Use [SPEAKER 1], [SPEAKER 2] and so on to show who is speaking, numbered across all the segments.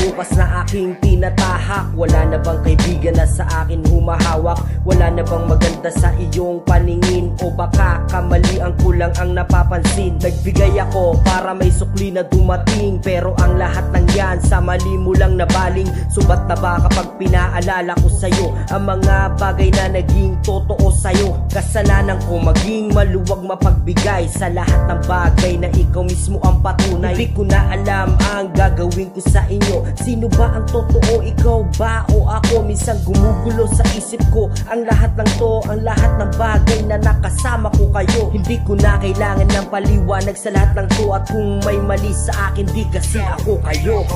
[SPEAKER 1] bukas na aking tinatahak. Wala na bang kaibigan na sa akin humahawak? Wala na bang maganda sa iyong paningin? O baka kamalian ko lang ang napapansin? Nagbigay ako para may sukli na dumating, pero ang lahat ng yan sa mali mo lang nabaling. Subat na ba kapag pinaalala ko sa'yo ang mga bagay na naging totoo sa'yo? Kasalanan ko maging maluwag mapagbigay sa lahat ng bagay na ikaw mismo ang patunay. Hindi ko na alam ang gagawin ko sa inyo. Sino ba ang totoo, ikaw ba o ako? Minsan gumugulo sa isip ko ang lahat ng to, ang lahat ng bagay na nakasama ko kayo. Hindi ko na kailangan ng paliwanag sa lahat ng to, at kung may mali sa akin, di kasi ako kayo.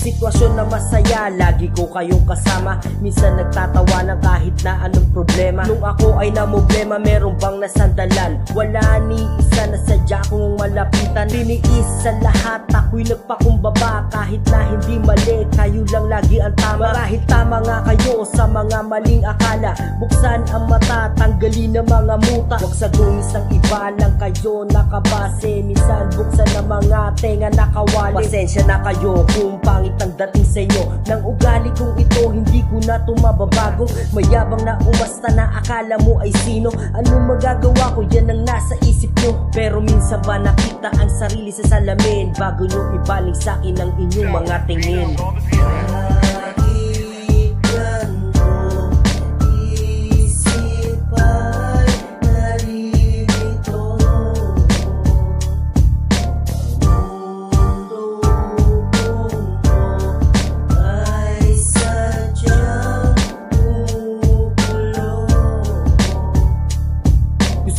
[SPEAKER 1] Sitwasyon na masaya, lagi ko kayong kasama. Minsan nagtatawanan kahit na anong problema. Nung ako ay namoblema, meron bang nasandalan? Wala ni isa na sadya kong malapitan. Tiniis sa lahat, ako'y nagpakumbaba. Kahit na hindi mali, kayo lang lagi ang tama. Marahil tama nga kayo sa mga maling akala. Buksan ang mata, tanggalin ang mga muta. Huwag sa dungis ng iba lang kayo nakabase. Minsan buksan ang mga tenga nakawali. Pasensya na kayo kung pangit ang dating sa inyo. Nang ugali kong ito, hindi ko na ito mababago. Mayabang na umasta na akala mo ay sino. Anong magagawa ko, yan ang nasa isip nyo. Pero minsan ba nakita ang sarili sa salamin bago nyo ibaling sa akin ang inyong mga tingin?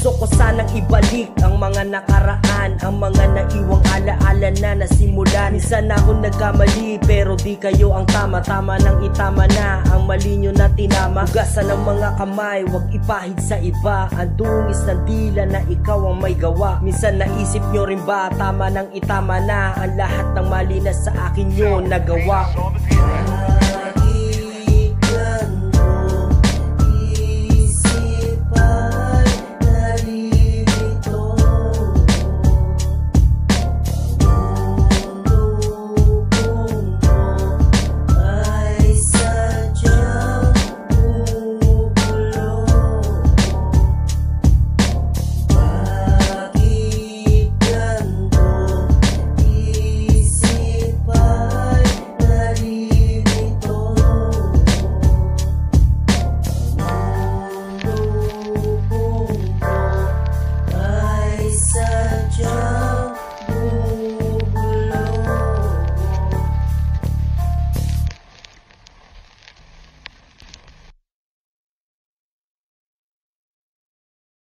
[SPEAKER 1] Gusto ko sanang ibalik ang mga nakaraan, ang mga naiwang alaala na nasimulan. Minsan ako nagkamali pero di kayo ang tama. Tama nang itama na ang mali nyo na tinama. Hugasan ang mga kamay, wag ipahid sa iba. Ang dungis ng dila na ikaw ang may gawa. Minsan naisip nyo rin ba tama nang itama na ang lahat ng mali na sa akin nyo nagawa?